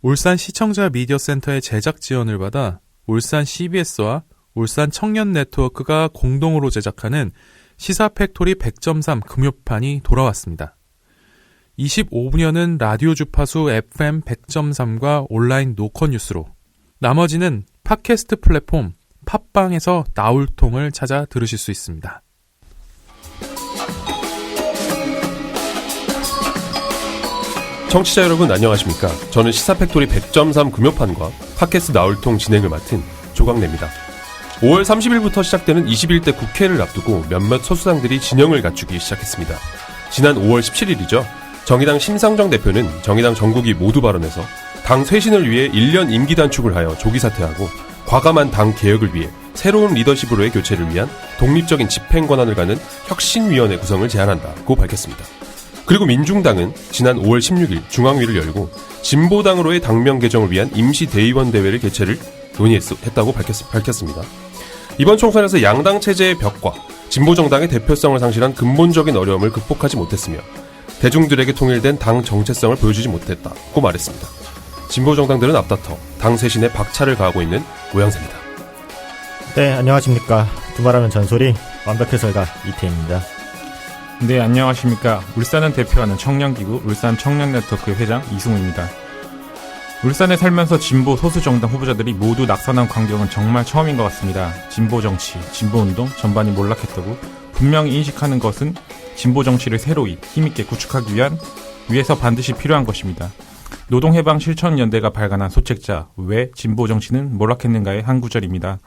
울산 시청자 미디어 센터의 제작 지원을 받아 울산 CBS와 울산 청년 네트워크가 공동으로 제작하는 시사 팩토리 100.3 금요판이 돌아왔습니다. 25분여는 라디오 주파수 FM 100.3과 온라인 노컷 뉴스로, 나머지는 팟캐스트 플랫폼 팟빵에서 나울통을 찾아 들으실 수 있습니다. 청취자 여러분 안녕하십니까? 저는 시사팩토리 100.3 금요판과 팟캐스트 나울통 진행을 맡은 조광래입니다. 5월 30일부터 시작되는 21대 국회를 앞두고 몇몇 소수당들이 진영을 갖추기 시작했습니다. 지난 5월 17일이죠. 정의당 심상정 대표는 정의당 전국이 모두 발언해서 당 쇄신을 위해 1년 임기 단축을 하여 조기 사퇴하고 과감한 당 개혁을 위해 새로운 리더십으로의 교체를 위한 독립적인 집행 권한을 갖는 혁신위원회 구성을 제안한다고 밝혔습니다. 그리고 민중당은 지난 5월 16일 중앙위를 열고 진보당으로의 당명 개정을 위한 임시대의원 대회를 개최를 논의했다고 밝혔습니다. 이번 총선에서 양당 체제의 벽과 진보정당의 대표성을 상실한 근본적인 어려움을 극복하지 못했으며 대중들에게 통일된 당 정체성을 보여주지 못했다고 말했습니다. 진보정당들은 앞다퉈 당 쇄신에 박차를 가하고 있는 모양새입니다. 네, 안녕하십니까. 두말하면 잔소리 완벽해설가 이태입니다. 네, 안녕하십니까. 울산을 대표하는 청년기구 울산 청년네트워크 회장 이승우입니다. 울산에 살면서 진보 소수정당 후보자들이 모두 낙선한 광경은 정말 처음인 것 같습니다. 진보정치, 진보운동 전반이 몰락했다고 분명히 인식하는 것은 진보정치를 새로이 힘있게 구축하기 위해서 반드시 필요한 것입니다. 노동해방실천연대가 발간한 소책자 왜 진보정치는 몰락했는가의 한 구절입니다.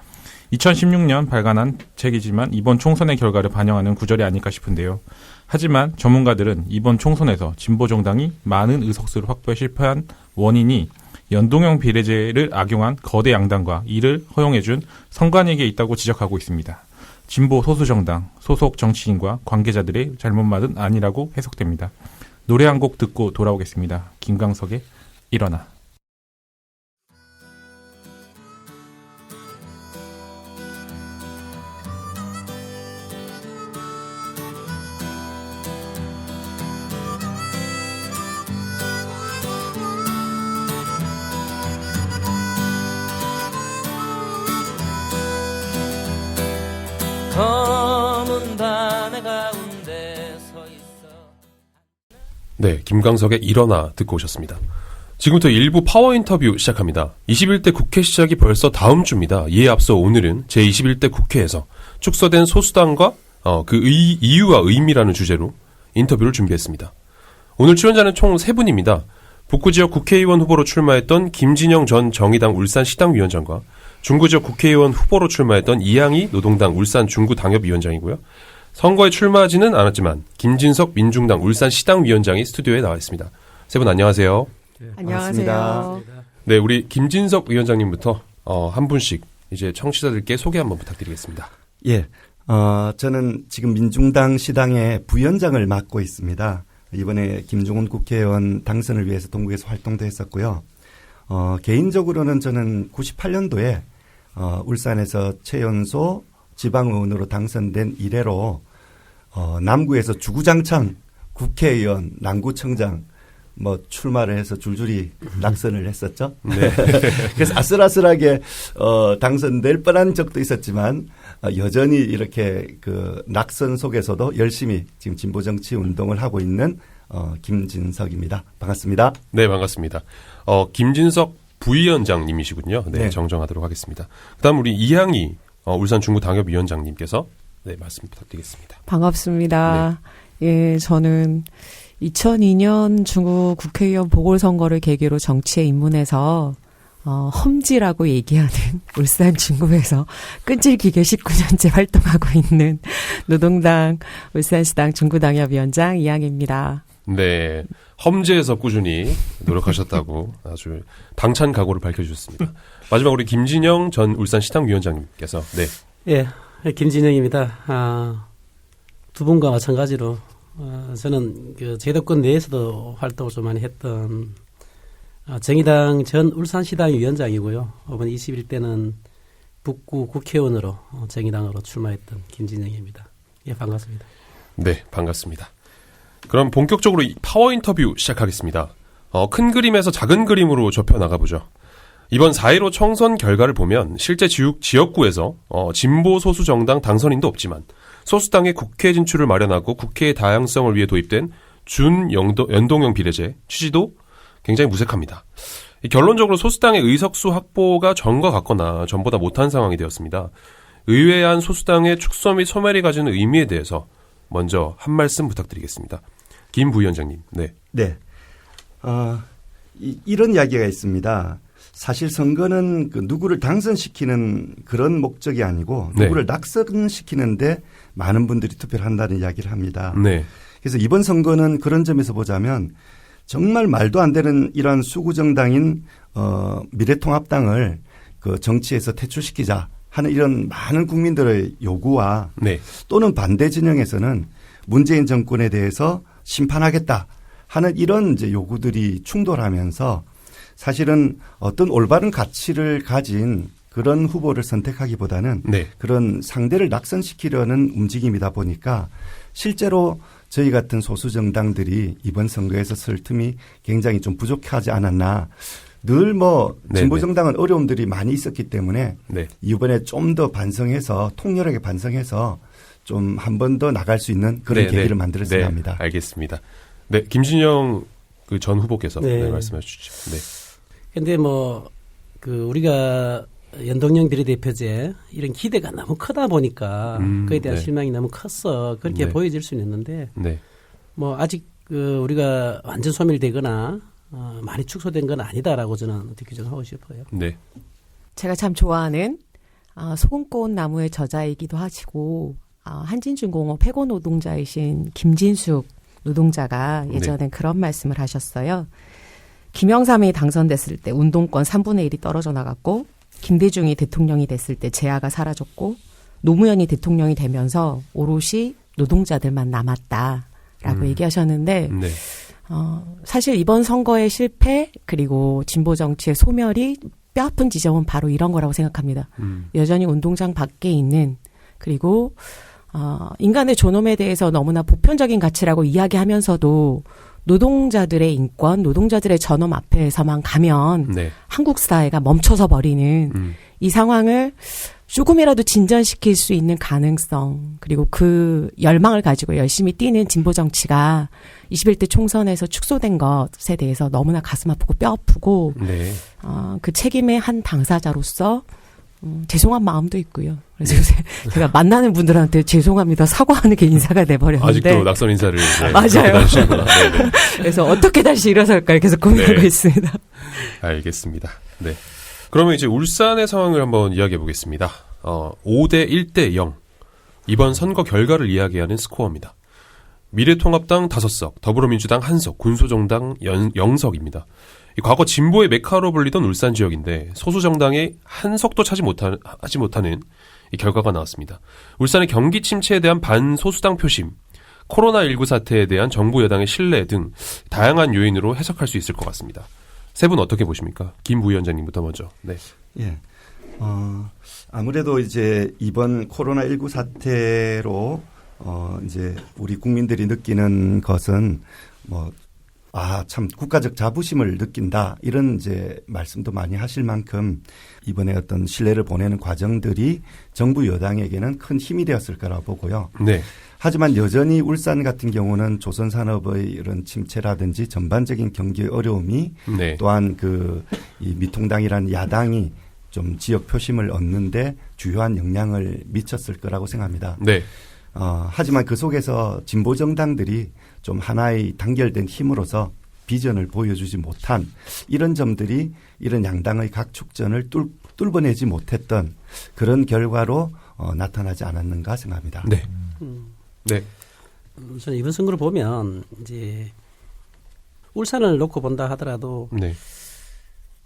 2016년 발간한 책이지만 이번 총선의 결과를 반영하는 구절이 아닐까 싶은데요. 하지만 전문가들은 이번 총선에서 진보정당이 많은 의석수를 확보해 실패한 원인이 연동형 비례제를 악용한 거대 양당과 이를 허용해준 선관위에게 있다고 지적하고 있습니다. 진보 소수정당, 소속 정치인과 관계자들의 잘못만은 아니라고 해석됩니다. 노래 한 곡 듣고 돌아오겠습니다. 김광석의 일어나. 검은 밤의 가운데 서 있어. 네, 김광석의 일어나 듣고 오셨습니다. 지금부터 일부 파워 인터뷰 시작합니다. 21대 국회 시작이 벌써 다음 주입니다. 이에 앞서 오늘은 제21대 국회에서 축소된 소수당과 이유와 의미라는 주제로 인터뷰를 준비했습니다. 오늘 출연자는 총 3분입니다. 북구지역 국회의원 후보로 출마했던 김진영 전 정의당 울산시당위원장과 중구지역 국회의원 후보로 출마했던 이양희 노동당 울산 중구당협위원장이고요. 선거에 출마하지는 않았지만 김진석 민중당 울산시당위원장이 스튜디오에 나와 있습니다. 세 분 안녕하세요. 네, 안녕하세요. 네, 우리 김진석 위원장님부터 한 분씩 이제 청취자들께 소개 한번 부탁드리겠습니다. 예, 저는 지금 민중당 시당의 부위원장을 맡고 있습니다. 이번에 김종훈 국회의원 당선을 위해서 동구에서 활동도 했었고요. 개인적으로는 저는 98년도에 울산에서 최연소 지방의원으로 당선된 이래로 남구에서 주구장창 국회의원, 남구청장 출마를 해서 줄줄이 낙선을 했었죠. 네. 그래서 아슬아슬하게 당선될 뻔한 적도 있었지만 여전히 이렇게 그 낙선 속에서도 열심히 지금 진보정치 운동을 하고 있는 김진석입니다. 반갑습니다. 네, 반갑습니다. 김진석 부위원장님이시군요. 네, 네. 정정하도록 하겠습니다. 그다음 우리 이양희 울산 중구당협위원장님께서 네, 말씀 부탁드리겠습니다. 반갑습니다. 네. 예, 저는 2002년 중구 국회의원 보궐선거를 계기로 정치에 입문해서 험지라고 얘기하는 울산 중구에서 끈질기게 19년째 활동하고 있는 노동당 울산시당 중구당협위원장 이양희입니다. 네, 험지에서 꾸준히 노력하셨다고 아주 당찬 각오를 밝혀주셨습니다. 마지막 우리 김진영 전 울산시당위원장님께서 네. 예, 김진영입니다. 두 분과 마찬가지로 저는 그 제도권 내에서도 활동을 좀 많이 했던 정의당 전 울산시당 위원장이고요. 이번 21대는 북구 국회의원으로 정의당으로 출마했던 김진영입니다. 예, 반갑습니다. 네, 반갑습니다. 그럼 본격적으로 파워 인터뷰 시작하겠습니다. 큰 그림에서 작은 그림으로 좁혀 나가보죠. 이번 4.15 총선 결과를 보면 실제 지역구에서 진보 소수 정당 당선인도 없지만 소수당의 국회 진출을 마련하고 국회의 다양성을 위해 도입된 준연동형 비례제 취지도 굉장히 무색합니다. 결론적으로 소수당의 의석수 확보가 전과 같거나 전보다 못한 상황이 되었습니다. 의회 안 소수당의 축소 및 소멸이 가지는 의미에 대해서 먼저 한 말씀 부탁드리겠습니다. 김 부위원장님. 네. 네. 이런 이야기가 있습니다. 사실 선거는 그 누구를 당선시키는 그런 목적이 아니고 누구를 낙선시키는데 많은 분들이 투표를 한다는 이야기를 합니다. 네. 그래서 이번 선거는 그런 점에서 보자면 정말 말도 안 되는 이러한 수구정당인 미래통합당을 그 정치에서 퇴출시키자 하는 이런 많은 국민들의 요구와 네. 또는 반대 진영에서는 문재인 정권에 대해서 심판하겠다 하는 이런 이제 요구들이 충돌하면서 사실은 어떤 올바른 가치를 가진 그런 후보를 선택하기보다는 네. 그런 상대를 낙선시키려는 움직임이다 보니까 실제로 저희 같은 소수 정당들이 이번 선거에서 쓸 틈이 굉장히 좀 부족하지 않았나. 늘 진보 정당은 어려움들이 많이 있었기 때문에 네. 이번에 좀 더 반성해서 통렬하게 반성해서 좀 한 번 더 나갈 수 있는 그런 계기를 만들었어야 합니다. 알겠습니다. 네, 김진영 그 전 후보께서 말씀해 주시죠. 네. 근데 우리가 연동형 비례대표제 이런 기대가 너무 크다 보니까 그에 대한 실망이 너무 컸어. 그렇게 보여질 수는 있는데 아직 우리가 완전 소멸되거나 많이 축소된 건 아니다라고 저는 어떻게 규정하고 싶어요. 네. 제가 참 좋아하는 소금꽃 나무의 저자이기도 하시고 한진중공업 해고 노동자이신 김진숙 노동자가 예전엔 그런 말씀을 하셨어요. 김영삼이 당선됐을 때 운동권 3분의 1이 떨어져 나갔고 김대중이 대통령이 됐을 때 재야가 사라졌고 노무현이 대통령이 되면서 오롯이 노동자들만 남았다라고 얘기하셨는데 사실 이번 선거의 실패 그리고 진보 정치의 소멸이 뼈아픈 지점은 바로 이런 거라고 생각합니다. 여전히 운동장 밖에 있는 그리고 인간의 존엄에 대해서 너무나 보편적인 가치라고 이야기하면서도 노동자들의 인권, 노동자들의 전엄 앞에서만 가면 한국 사회가 멈춰서 버리는 이 상황을 조금이라도 진전시킬 수 있는 가능성 그리고 그 열망을 가지고 열심히 뛰는 진보 정치가 21대 총선에서 축소된 것에 대해서 너무나 가슴 아프고 뼈 아프고 그 책임의 한 당사자로서 죄송한 마음도 있고요. 그래서 요새 제가 만나는 분들한테 죄송합니다. 사과하는 게 인사가 돼버렸는데. 아직도 낙선 인사를. 맞아요. 그래서 어떻게 다시 일어설까 계속 고민하고 있습니다. 알겠습니다. 네. 그러면 이제 울산의 상황을 한번 이야기해 보겠습니다. 5대 1대 0. 이번 선거 결과를 이야기하는 스코어입니다. 미래통합당 5석, 더불어민주당 1석, 군소정당 0석입니다. 과거 진보의 메카로 불리던 울산 지역인데 소수 정당의 한 석도 하지 못하는 이 결과가 나왔습니다. 울산의 경기 침체에 대한 반소수당 표심, 코로나19 사태에 대한 정부 여당의 신뢰 등 다양한 요인으로 해석할 수 있을 것 같습니다. 세 분 어떻게 보십니까? 김 부위원장님부터 먼저. 네. 예. 아무래도 이제 이번 코로나19 사태로 이제 우리 국민들이 느끼는 것은 참 국가적 자부심을 느낀다 이런 이제 말씀도 많이 하실 만큼 이번에 어떤 신뢰를 보내는 과정들이 정부 여당에게는 큰 힘이 되었을 거라고 보고요. 네. 하지만 여전히 울산 같은 경우는 조선산업의 이런 침체라든지 전반적인 경기 어려움이 또한 이 미통당이라는 야당이 좀 지역 표심을 얻는데 주요한 영향을 미쳤을 거라고 생각합니다. 네. 하지만 그 속에서 진보 정당들이 좀 하나의 단결된 힘으로서 비전을 보여주지 못한 이런 점들이 이런 양당의 각 축전을 뚫어내지 못했던 그런 결과로 나타나지 않았는가 생각합니다. 네. 네. 저는 이번 선거를 보면 이제 울산을 놓고 본다 하더라도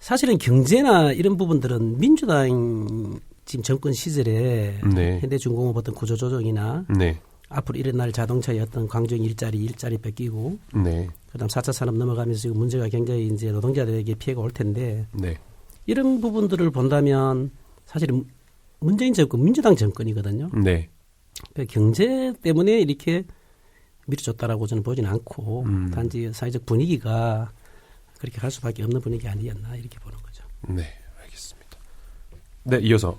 사실은 경제나 이런 부분들은 민주당 지금 정권 시절에 현대중공업 어떤 구조조정이나 앞으로 일어날 자동차의 어떤 광주형 일자리 뺏기고 그다음 4차 산업 넘어가면서 지금 문제가 굉장히 이제 노동자들에게 피해가 올 텐데 이런 부분들을 본다면 사실은 문재인 정권 민주당 정권이거든요. 그러니까 경제 때문에 이렇게 밀어줬다라고 저는 보지는 않고 단지 사회적 분위기가 그렇게 갈 수밖에 없는 분위기 아니었나 이렇게 보는 거죠. 네, 알겠습니다. 네, 이어서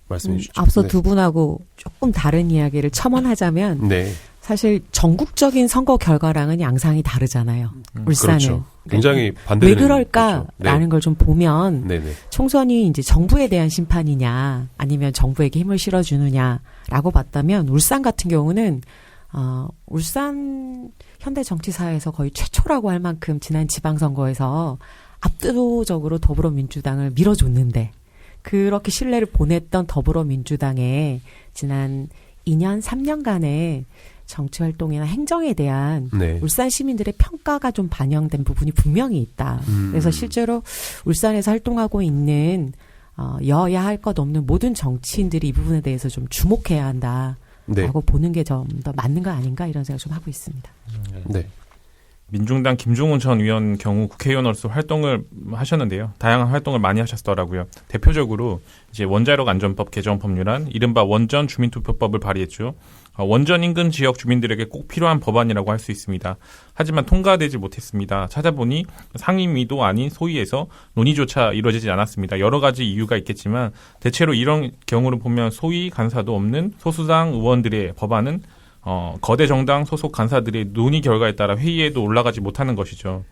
말씀해 주시죠. 앞서 네. 두 분하고 조금 다른 이야기를 첨언하자면 네, 사실 전국적인 선거 결과랑은 양상이 다르잖아요. 울산은. 그렇죠. 굉장히 반대되는. 왜 그럴까라는 그렇죠. 걸 좀 보면 네, 네, 총선이 이제 정부에 대한 심판이냐 아니면 정부에게 힘을 실어주느냐라고 봤다면 울산 같은 경우는 울산 현대 정치사에서 거의 최초라고 할 만큼 지난 지방선거에서 압도적으로 더불어민주당을 밀어줬는데 그렇게 신뢰를 보냈던 더불어민주당의 지난 2년, 3년간의 정치활동이나 행정에 대한 네. 울산 시민들의 평가가 좀 반영된 부분이 분명히 있다. 그래서 실제로 울산에서 활동하고 있는 여야 할 것 없는 모든 정치인들이 이 부분에 대해서 좀 주목해야 한다. 네. 라고 보는 게 좀 더 맞는 거 아닌가 이런 생각 좀 하고 있습니다. 네. 민중당 김종훈 전 의원 경우 국회의원으로서 활동을 하셨는데요. 다양한 활동을 많이 하셨더라고요. 대표적으로 이제 원자력 안전법 개정 법률안, 이른바 원전 주민투표법을 발의했죠. 원전 인근 지역 주민들에게 꼭 필요한 법안이라고 할 수 있습니다. 하지만 통과되지 못했습니다. 찾아보니 상임위도 아닌 소위에서 논의조차 이루어지지 않았습니다. 여러 가지 이유가 있겠지만 대체로 이런 경우를 보면 소위 간사도 없는 소수당 의원들의 법안은 거대 정당 소속 간사들의 논의 결과에 따라 회의에도 올라가지 못하는 것이죠.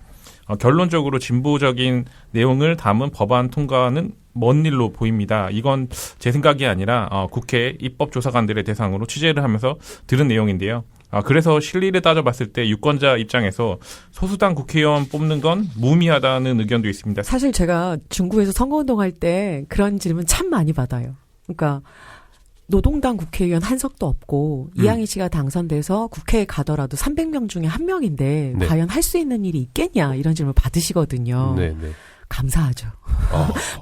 결론적으로 진보적인 내용을 담은 법안 통과는 먼 일로 보입니다. 이건 제 생각이 아니라 국회 입법조사관들의 대상으로 취재를 하면서 들은 내용인데요. 그래서 실리를 따져봤을 때 유권자 입장에서 소수당 국회의원 뽑는 건 무의미하다는 의견도 있습니다. 사실 제가 중구에서 선거운동할 때 그런 질문 참 많이 받아요. 그러니까 노동당 국회의원 한석도 없고 이양희 씨가 당선돼서 국회에 가더라도 300명 중에 한 명인데 네. 과연 할 수 있는 일이 있겠냐 이런 질문 받으시거든요. 네, 네. 감사하죠.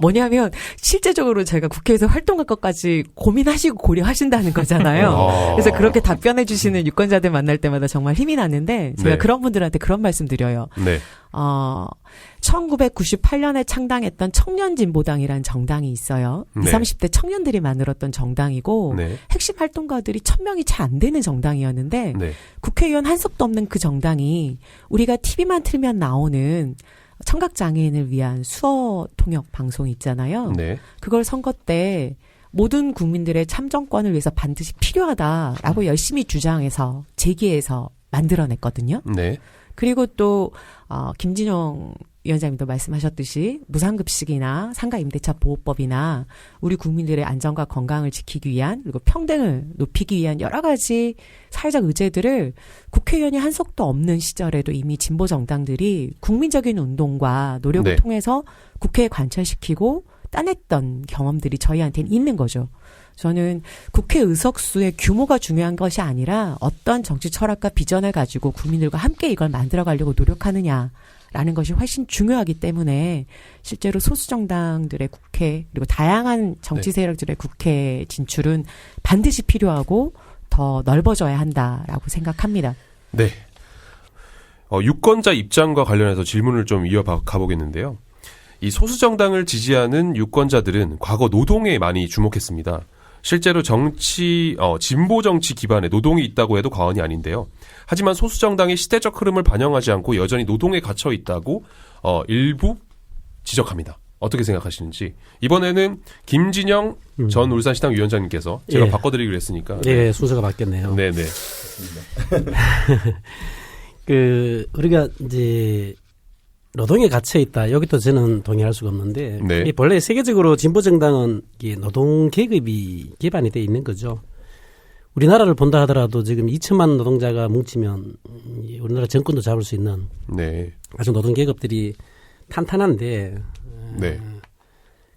뭐냐면 실제적으로 제가 국회에서 활동할 것까지 고민하시고 고려하신다는 거잖아요. 그래서 그렇게 답변해 주시는 유권자들 만날 때마다 정말 힘이 나는데 제가 네. 그런 분들한테 그런 말씀 드려요. 네. 1998년에 창당했던 청년진보당이라는 정당이 있어요. 네. 20, 30대 청년들이 만들었던 정당이고 네. 핵심 활동가들이 1000명이 채 안 되는 정당이었는데 네. 국회의원 한석도 없는 그 정당이 우리가 TV만 틀면 나오는 청각장애인을 위한 수어 통역 방송이 있잖아요. 네. 그걸 선거 때 모든 국민들의 참정권을 위해서 반드시 필요하다라고 열심히 주장해서 제기해서 만들어냈거든요. 네. 그리고 또 김진영 위원장님도 말씀하셨듯이 무상급식이나 상가임대차 보호법이나 우리 국민들의 안전과 건강을 지키기 위한 그리고 평등을 높이기 위한 여러 가지 사회적 의제들을 국회의원이 한석도 없는 시절에도 이미 진보 정당들이 국민적인 운동과 노력을 네. 통해서 국회에 관철시키고 따냈던 경험들이 저희한테는 있는 거죠. 저는 국회 의석수의 규모가 중요한 것이 아니라 어떤 정치 철학과 비전을 가지고 국민들과 함께 이걸 만들어가려고 노력하느냐라는 것이 훨씬 중요하기 때문에 실제로 소수정당들의 국회 그리고 다양한 정치 세력들의 국회 진출은 반드시 필요하고 더 넓어져야 한다라고 생각합니다. 네. 유권자 입장과 관련해서 질문을 좀 이어가 보겠는데요. 이 소수정당을 지지하는 유권자들은 과거 노동에 많이 주목했습니다. 실제로 진보 정치 기반에 노동이 있다고 해도 과언이 아닌데요. 하지만 소수정당의 시대적 흐름을 반영하지 않고 여전히 노동에 갇혀 있다고 일부 지적합니다. 어떻게 생각하시는지. 이번에는 김진영 전 울산시당 위원장님께서 제가 바꿔드리기로 했으니까. 네, 순서가 바뀌었네요. 네네. 우리가 이제 노동에 갇혀 있다. 여기도 저는 동의할 수가 없는데 네. 이 본래 세계적으로 진보 정당은 노동 계급이 기반이 돼 있는 거죠. 우리나라를 본다 하더라도 지금 2천만 노동자가 뭉치면 우리나라 정권도 잡을 수 있는 네. 아주 노동 계급들이 탄탄한데 네.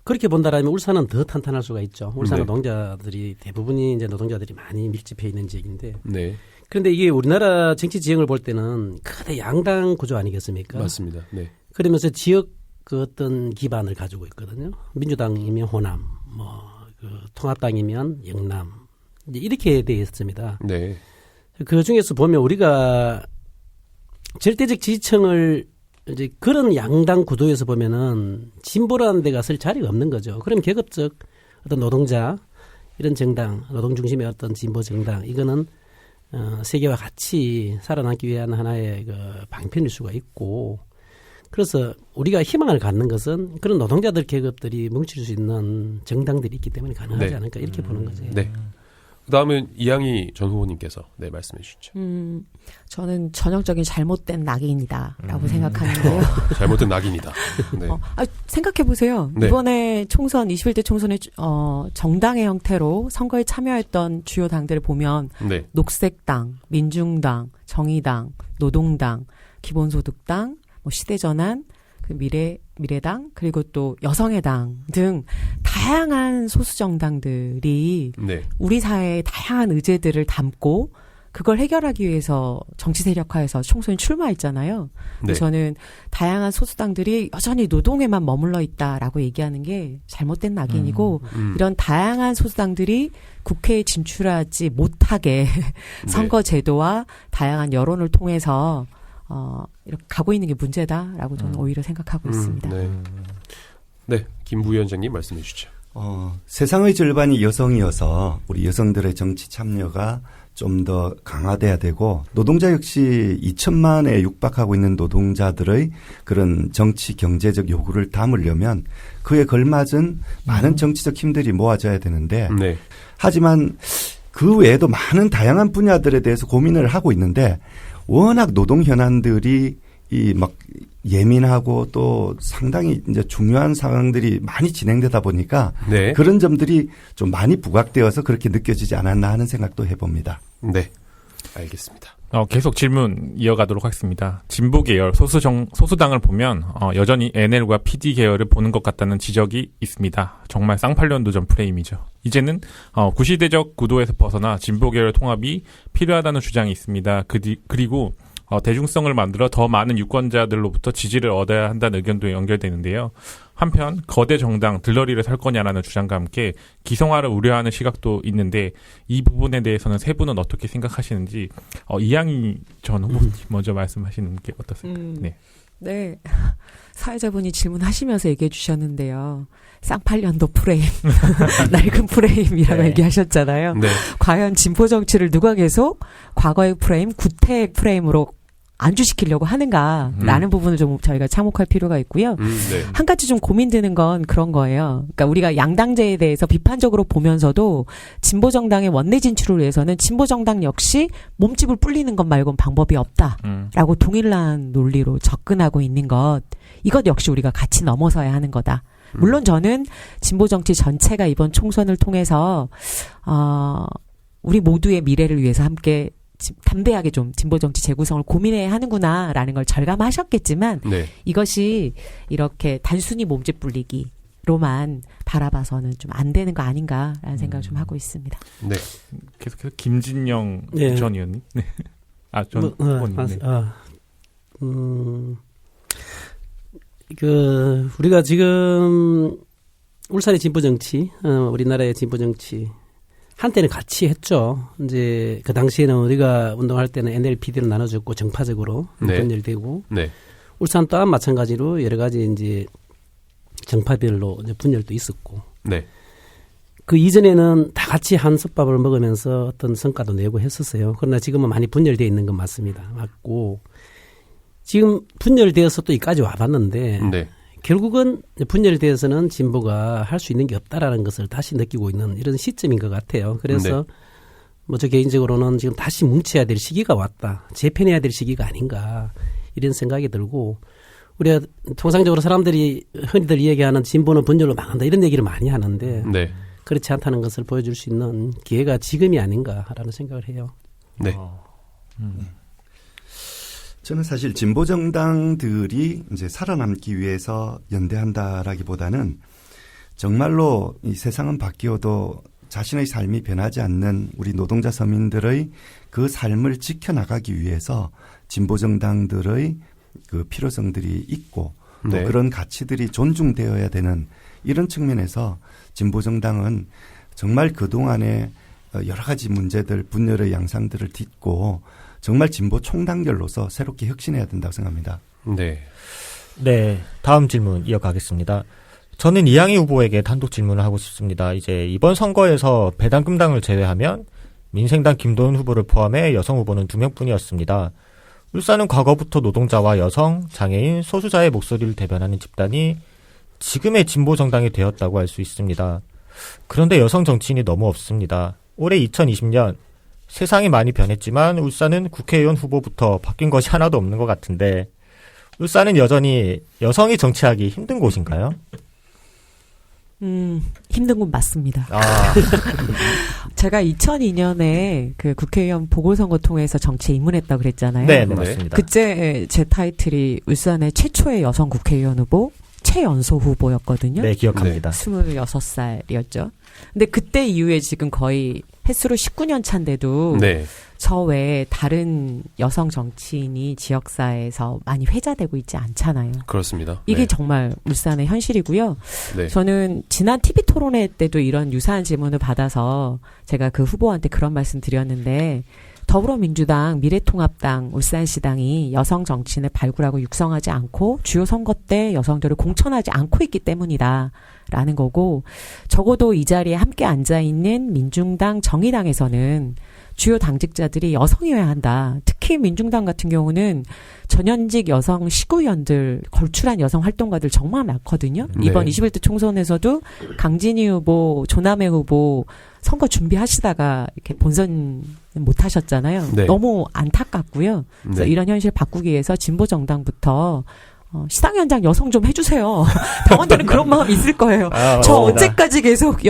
그렇게 본다라면 울산은 더 탄탄할 수가 있죠. 울산 네. 노동자들이 대부분이 이제 노동자들이 많이 밀집해 있는 지역인데. 네. 그런데 이게 우리나라 정치 지형을 볼 때는 크게 양당 구조 아니겠습니까? 맞습니다. 네. 그러면서 지역 그 어떤 기반을 가지고 있거든요. 민주당이면 호남, 통합당이면 영남, 이제 이렇게 돼 있습니다. 네. 그 중에서 보면 우리가 절대적 지지층을 이제 그런 양당 구도에서 보면은 진보라는 데가 쓸 자리가 없는 거죠. 그럼 계급적 어떤 노동자 이런 정당, 노동 중심의 어떤 진보 정당 이거는 세계와 같이 살아남기 위한 하나의 그 방편일 수가 있고 그래서 우리가 희망을 갖는 것은 그런 노동자들 계급들이 뭉칠 수 있는 정당들이 있기 때문에 가능하지 네. 않을까 이렇게 보는 거죠. 네. 그다음은 이양희 전 후보님께서 네, 말씀해 주시죠. 저는 전형적인 잘못된 낙인이다라고 생각하는데요. 잘못된 낙인이다. 네. 생각해 보세요. 네. 이번에 총선 21대 총선에 정당의 형태로 선거에 참여했던 주요 당들을 보면 네. 녹색당, 민중당, 정의당, 노동당, 기본소득당, 뭐 시대전환, 그 미래당, 그리고 또 여성의 당 등 다양한 소수 정당들이 네. 우리 사회의 다양한 의제들을 담고 그걸 해결하기 위해서 정치 세력화해서 총선에 출마했잖아요. 네. 저는 다양한 소수당들이 여전히 노동에만 머물러 있다라고 얘기하는 게 잘못된 낙인이고 이런 다양한 소수당들이 국회에 진출하지 못하게 선거 제도와 다양한 여론을 통해서 이렇게 가고 있는 게 문제다라고 저는 오히려 생각하고 있습니다. 네. 네, 김 부위원장님 말씀해 주시죠. 세상의 절반이 여성이어서 우리 여성들의 정치 참여가 좀 더 강화돼야 되고 노동자 역시 2천만에 육박하고 있는 노동자들의 그런 정치 경제적 요구를 담으려면 그에 걸맞은 많은 정치적 힘들이 모아져야 되는데 네. 하지만 그 외에도 많은 다양한 분야들에 대해서 고민을 하고 있는데 워낙 노동 현안들이 이 막 예민하고 또 상당히 이제 중요한 상황들이 많이 진행되다 보니까 네. 그런 점들이 좀 많이 부각되어서 그렇게 느껴지지 않았나 하는 생각도 해봅니다. 네. 알겠습니다. 계속 질문 이어가도록 하겠습니다. 진보 계열 소수당을 보면 여전히 NL과 PD 계열을 보는 것 같다는 지적이 있습니다. 정말 쌍팔년도 전 프레임이죠. 이제는 구시대적 구도에서 벗어나 진보 계열 통합이 필요하다는 주장이 있습니다. 그리고 대중성을 만들어 더 많은 유권자들로부터 지지를 얻어야 한다는 의견도 연결되는데요. 한편 거대 정당 들러리를 설 거냐라는 주장과 함께 기성화를 우려하는 시각도 있는데 이 부분에 대해서는 세 분은 어떻게 생각하시는지 이양희 전 후보님 먼저 말씀하시는 게 어떻습니까? 네. 네. 사회자분이 질문하시면서 얘기해 주셨는데요. 쌍팔년도 프레임, 낡은 프레임이라고 네. 얘기하셨잖아요. 네. 과연 진보 정치를 누가 계속 과거의 프레임, 구태의 프레임으로 안주시키려고 하는가라는 부분을 좀 저희가 참혹할 필요가 있고요. 네. 한 가지 좀 고민되는 건 그런 거예요. 그러니까 우리가 양당제에 대해서 비판적으로 보면서도 진보 정당의 원내 진출을 위해서는 진보 정당 역시 몸집을 불리는 것 말고는 방법이 없다라고 동일한 논리로 접근하고 있는 것. 이것 역시 우리가 같이 넘어서야 하는 거다. 물론 저는 진보 정치 전체가 이번 총선을 통해서 우리 모두의 미래를 위해서 함께 담대하게 좀 진보 정치 재구성을 고민해야 하는구나라는 걸 절감하셨겠지만 네. 이것이 이렇게 단순히 몸집 불리기로만 바라봐서는 좀 안 되는 거 아닌가라는 생각을 좀 하고 있습니다. 네. 계속해서 김진영 네. 전 의원님. 네. 전 후보님. 네. 우리가 지금 울산의 진보 정치, 우리나라의 진보 정치 한때는 같이 했죠. 이제 그 당시에는 우리가 운동할 때는 NLPD로 나눠졌고 정파적으로 네. 분열되고 네. 울산 또한 마찬가지로 여러 가지 이제 정파별로 이제 분열도 있었고 네. 그 이전에는 다 같이 한솥밥을 먹으면서 어떤 성과도 내고 했었어요. 그러나 지금은 많이 분열되어 있는 건 맞습니다. 맞고 지금 분열되어서 또 여기까지 와봤는데 네. 결국은 분열되어서는 진보가 할 수 있는 게 없다라는 것을 다시 느끼고 있는 이런 시점인 것 같아요. 그래서 뭐 저 개인적으로는 지금 다시 뭉쳐야 될 시기가 왔다. 재편해야 될 시기가 아닌가 이런 생각이 들고 우리가 통상적으로 사람들이 흔히들 얘기하는 진보는 분열로 망한다 이런 얘기를 많이 하는데 네. 그렇지 않다는 것을 보여줄 수 있는 기회가 지금이 아닌가라는 생각을 해요. 네. 저는 사실 진보 정당들이 이제 살아남기 위해서 연대한다라기보다는 정말로 이 세상은 바뀌어도 자신의 삶이 변하지 않는 우리 노동자 서민들의 그 삶을 지켜나가기 위해서 진보 정당들의 그 필요성들이 있고 또 네. 그런 가치들이 존중되어야 되는 이런 측면에서 진보 정당은 정말 그동안에 여러 가지 문제들, 분열의 양상들을 딛고 정말 진보 총단결로서 새롭게 혁신해야 된다고 생각합니다. 네. 네, 다음 질문 이어가겠습니다. 저는 이양희 후보에게 단독 질문을 하고 싶습니다. 이제 이번 선거에서 배당금당을 제외하면 민생당 김도연 후보를 포함해 여성 후보는 2명뿐이었습니다. 울산은 과거부터 노동자와 여성, 장애인, 소수자의 목소리를 대변하는 집단이 지금의 진보 정당이 되었다고 할 수 있습니다. 그런데 여성 정치인이 너무 없습니다. 올해 2020년 세상이 많이 변했지만 울산은 국회의원 후보부터 바뀐 것이 하나도 없는 것 같은데 울산은 여전히 여성이 정치하기 힘든 곳인가요? 힘든 건 맞습니다. 아, 제가 2002년에 그 국회의원 보궐선거 통해서 정치에 입문했다고 그랬잖아요. 네, 맞습니다. 그때 제 타이틀이 울산의 최초의 여성 국회의원 후보, 최연소 후보였거든요. 네, 기억합니다. 26살이었죠. 근데 그때 이후에 지금 거의 횟수로 19년 차인데도 네. 저 외에 다른 여성 정치인이 지역사회에서 많이 회자되고 있지 않잖아요. 그렇습니다. 이게 네. 정말 울산의 현실이고요. 네. 저는 지난 TV 토론회 때도 이런 유사한 질문을 받아서 제가 그 후보한테 그런 말씀 드렸는데 더불어민주당, 미래통합당, 울산시당이 여성 정치인을 발굴하고 육성하지 않고 주요 선거 때 여성들을 공천하지 않고 있기 때문이다라는 거고 적어도 이 자리에 함께 앉아있는 민중당, 정의당에서는 주요 당직자들이 여성이어야 한다. 특히 민중당 같은 경우는 전현직 여성 시구위원들, 걸출한 여성 활동가들 정말 많거든요. 네. 이번 21대 총선에서도 강진희 후보, 조남혜 후보 선거 준비하시다가 이렇게 본선 못 하셨잖아요. 네. 너무 안타깝고요. 그래서 네. 이런 현실 바꾸기 위해서 진보 정당부터 시당위원장 여성 좀 해주세요. 당원들은 그런 마음 있을 거예요. 저 언제까지 계속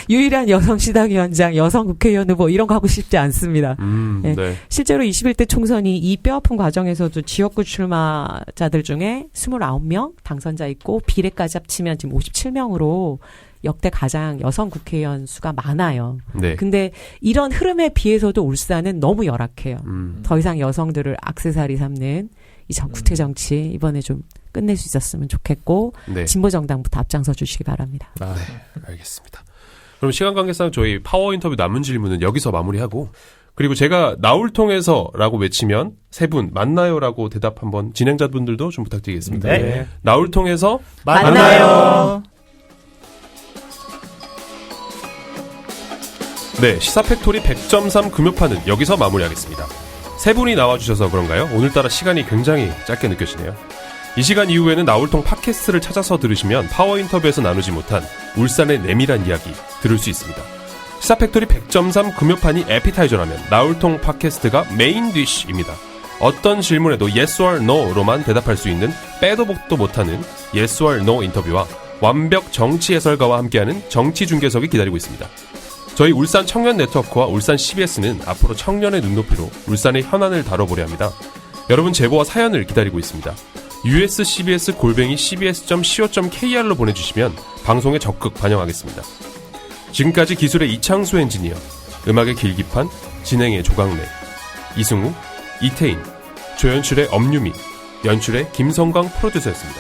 유일한 여성 시당위원장, 여성 국회의원 후보 이런 거 하고 싶지 않습니다. 네. 네. 실제로 21대 총선이 이 뼈아픈 과정에서도 지역구 출마자들 중에 29명 당선자 있고 비례까지 합치면 지금 57명으로 역대 가장 여성 국회의원 수가 많아요. 네. 근데 이런 흐름에 비해서도 울산은 너무 열악해요. 음. 더 이상 여성들을 악세사리 삼는 이 국회 정치 이번에 좀 끝낼 수 있었으면 좋겠고 네. 진보 정당부터 앞장서 주시기 바랍니다. 네, 알겠습니다. 그럼 시간 관계상 저희 파워 인터뷰 남은 질문은 여기서 마무리하고 그리고 제가 나올 통해서라고 외치면 세 분 만나요라고 대답 한번 진행자분들도 좀 부탁드리겠습니다. 네. 나올 통해서 만나요. 네, 시사팩토리 100.3 금요판은 여기서 마무리하겠습니다. 세 분이 나와주셔서 그런가요? 오늘따라 시간이 굉장히 짧게 느껴지네요. 이 시간 이후에는 나울통 팟캐스트를 찾아서 들으시면 파워 인터뷰에서 나누지 못한 울산의 내밀한 이야기 들을 수 있습니다. 시사팩토리 100.3 금요판이 에피타이저라면 나울통 팟캐스트가 메인 디쉬입니다. 어떤 질문에도 yes or no로만 대답할 수 있는 빼도 박도 못하는 yes or no 인터뷰와 완벽 정치 해설가와 함께하는 정치 중계석이 기다리고 있습니다. 저희 울산 청년 네트워크와 울산 CBS는 앞으로 청년의 눈높이로 울산의 현안을 다뤄보려 합니다. 여러분 제보와 사연을 기다리고 있습니다. uscbs@cbs.co.kr로 보내주시면 방송에 적극 반영하겠습니다. 지금까지 기술의 이창수 엔지니어, 음악의 길기판, 진행의 조강래, 이승우, 이태인, 조연출의 엄유미, 연출의 김성광 프로듀서였습니다.